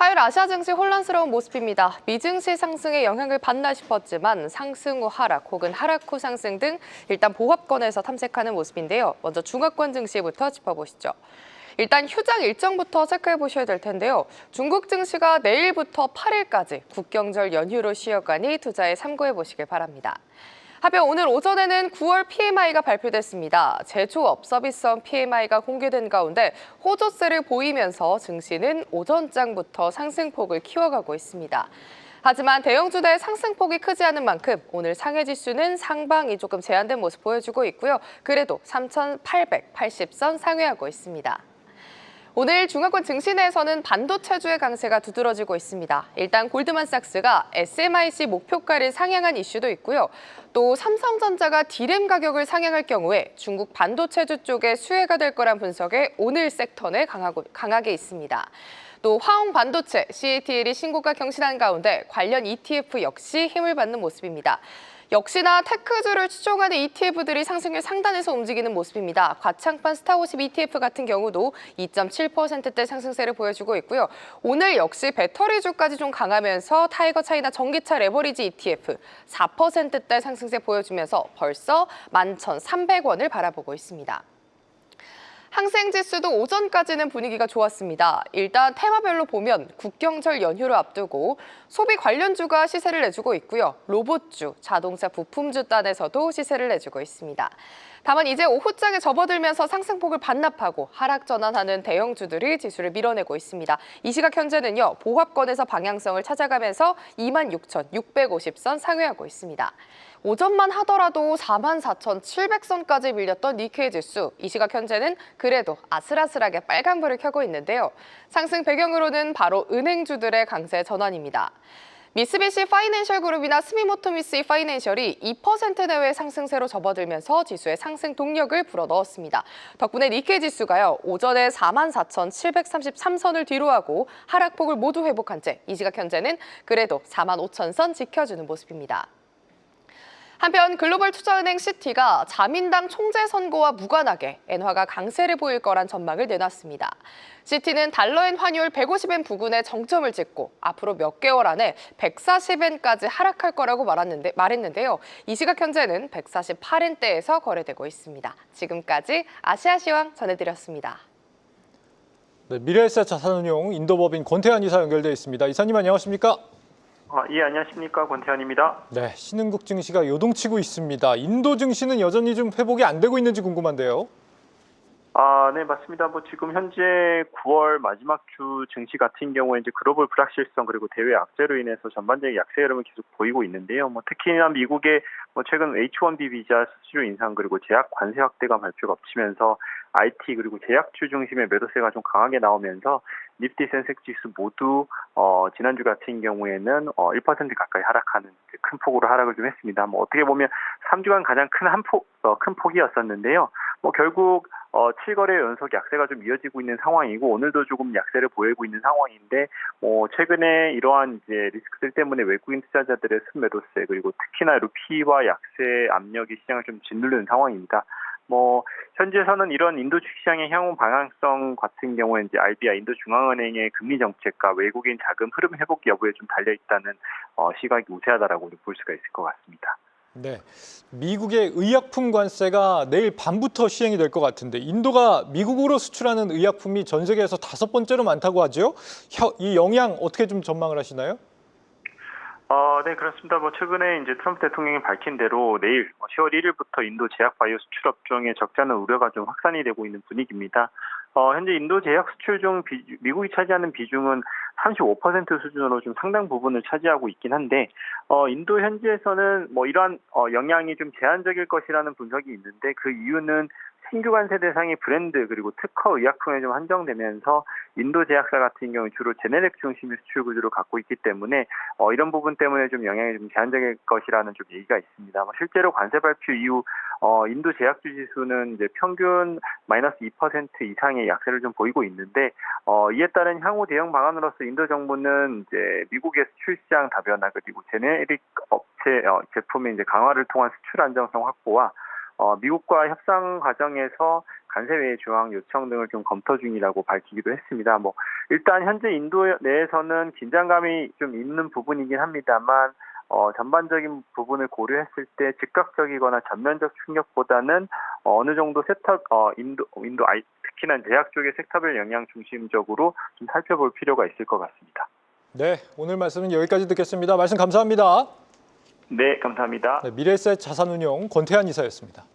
화요일 아시아 증시 혼란스러운 모습입니다. 미증시 상승에 영향을 받나 싶었지만 상승 후 하락 혹은 하락 후 상승 등 일단 보합권에서 탐색하는 모습인데요. 먼저 중화권 증시부터 짚어보시죠. 일단 휴장 일정부터 체크해 보셔야 될 텐데요. 중국 증시가 내일부터 8일까지 국경절 연휴로 쉬어가니 투자에 참고해 보시길 바랍니다. 하병 오늘 오전에는 9월 PMI가 발표됐습니다. 제조업, 서비스업 PMI가 공개된 가운데 호조세를 보이면서 증시는 오전장부터 상승폭을 키워가고 있습니다. 하지만 대형주들의 상승폭이 크지 않은 만큼 오늘 상해지수는 상방이 조금 제한된 모습 보여주고 있고요. 그래도 3,880선 상회하고 있습니다. 오늘 중화권 증시 내에서는 반도체주의 강세가 두드러지고 있습니다. 일단 골드만삭스가 SMIC 목표가를 상향한 이슈도 있고요. 또 삼성전자가 D램 가격을 상향할 경우에 중국 반도체주 쪽에 수혜가 될 거란 분석에 오늘 섹터 내 강하게 있습니다. 또 화홍 반도체, CATL이 신고가 경신한 가운데 관련 ETF 역시 힘을 받는 모습입니다. 역시나 테크주를 추종하는 ETF들이 상승률 상단에서 움직이는 모습입니다. 과창판 스타50 ETF 같은 경우도 2.7%대 상승세를 보여주고 있고요. 오늘 역시 배터리주까지 좀 강하면서 타이거 차이나 전기차 레버리지 ETF 4%대 상승세 보여주면서 벌써 11,300원을 바라보고 있습니다. 항생지수도 오전까지는 분위기가 좋았습니다. 일단 테마별로 보면 국경절 연휴를 앞두고 소비 관련주가 시세를 내주고 있고요. 로봇주, 자동차 부품주 단에서도 시세를 내주고 있습니다. 다만 이제 오후장에 접어들면서 상승폭을 반납하고 하락 전환하는 대형주들이 지수를 밀어내고 있습니다. 이 시각 현재는요, 보합권에서 방향성을 찾아가면서 26,650선 상회하고 있습니다. 오전만 하더라도 44,700선까지 밀렸던 니케이 지수, 이 시각 현재는 그래도 아슬아슬하게 빨간불을 켜고 있는데요. 상승 배경으로는 바로 은행주들의 강세 전환입니다. 미쓰비시 파이낸셜 그룹이나 스미모토 미쓰이 파이낸셜이 2% 내외 상승세로 접어들면서 지수의 상승 동력을 불어넣었습니다. 덕분에 니케이 지수가요, 오전에 44,733선을 뒤로하고 하락폭을 모두 회복한 채 이 시각 현재는 그래도 45,000선 지켜주는 모습입니다. 한편 글로벌 투자은행 시티가 자민당 총재 선거와 무관하게 엔화가 강세를 보일 거란 전망을 내놨습니다. 시티는 달러엔 환율 150엔 부근에 정점을 찍고 앞으로 몇 개월 안에 140엔까지 하락할 거라고 말했는데요. 이 시각 현재는 148엔대에서 거래되고 있습니다. 지금까지 아시아시황 전해드렸습니다. 네, 미래에셋 자산운용 인도법인 권태환 이사 연결되어 있습니다. 이사님 안녕하십니까? 예, 안녕하십니까. 권태환입니다. 네, 신흥국 증시가 요동치고 있습니다. 인도 증시는 여전히 좀 회복이 안 되고 있는지 궁금한데요. 네, 맞습니다. 지금 현재 9월 마지막 주 증시 같은 경우에 이제 글로벌 불확실성 그리고 대외 악재로 인해서 전반적인 약세 흐름을 계속 보이고 있는데요. 특히나 미국의 최근 H-1B 비자 수수료 인상 그리고 제약 관세 확대가 발표가 겹치면서 IT 그리고 제약주 중심의 매도세가 좀 강하게 나오면서 니프티 센섹 지수 모두 지난주 같은 경우에는 1% 가까이 하락하는 큰 폭으로 하락을 좀 했습니다. 어떻게 보면 3주간 가장 큰 폭이었었는데요. 결국 7거래 연속 약세가 좀 이어지고 있는 상황이고 오늘도 조금 약세를 보이고 있는 상황인데 최근에 이러한 이제 리스크들 때문에 외국인 투자자들의 순매도세 그리고 특히나 루피와 약세 압력이 시장을 좀 짓누르는 상황입니다. 현재에서는 이런 인도 주시장의 향후 방향성 같은 경우에 이제 RBI 인도 중앙은행의 금리 정책과 외국인 자금 흐름 회복 여부에 좀 달려 있다는 시각이 우세하다라고 볼 수가 있을 것 같습니다. 네, 미국의 의약품 관세가 내일 밤부터 시행이 될 것 같은데 인도가 미국으로 수출하는 의약품이 전 세계에서 5번째로 많다고 하죠. 이 영향 어떻게 좀 전망을 하시나요? 네, 그렇습니다. 최근에 이제 트럼프 대통령이 밝힌 대로 내일 10월 1일부터 인도 제약 바이오 수출 업종에 적자는 우려가 좀 확산이 되고 있는 분위기입니다. 현재 인도 제약 수출 중 미국이 차지하는 비중은 35% 수준으로 좀 상당 부분을 차지하고 있긴 한데, 인도 현지에서는 이러한 영향이 좀 제한적일 것이라는 분석이 있는데 그 이유는 신규 관세 대상이 브랜드 그리고 특허 의약품에 좀 한정되면서 인도 제약사 같은 경우 주로 제네릭 중심의 수출 구조를 갖고 있기 때문에 이런 부분 때문에 좀 영향이 좀 제한적일 것이라는 좀 얘기가 있습니다. 실제로 관세 발표 이후 인도 제약주 지수는 이제 평균 마이너스 2% 이상의 약세를 좀 보이고 있는데 이에 따른 향후 대응 방안으로서 인도 정부는 이제 미국의 수출 시장 다변화 그리고 제네릭 업체 제품의 이제 강화를 통한 수출 안정성 확보와 미국과 협상 과정에서 관세외 조항 요청 등을 좀 검토 중이라고 밝히기도 했습니다. 일단 현재 인도 내에서는 긴장감이 좀 있는 부분이긴 합니다만 전반적인 부분을 고려했을 때 즉각적이거나 전면적 충격보다는 어느 정도 인도 특히나 제약 쪽의 섹터별 영향 중심적으로 좀 살펴볼 필요가 있을 것 같습니다. 네, 오늘 말씀은 여기까지 듣겠습니다. 말씀 감사합니다. 네, 감사합니다. 네, 미래에셋 자산운용 권태한 이사였습니다.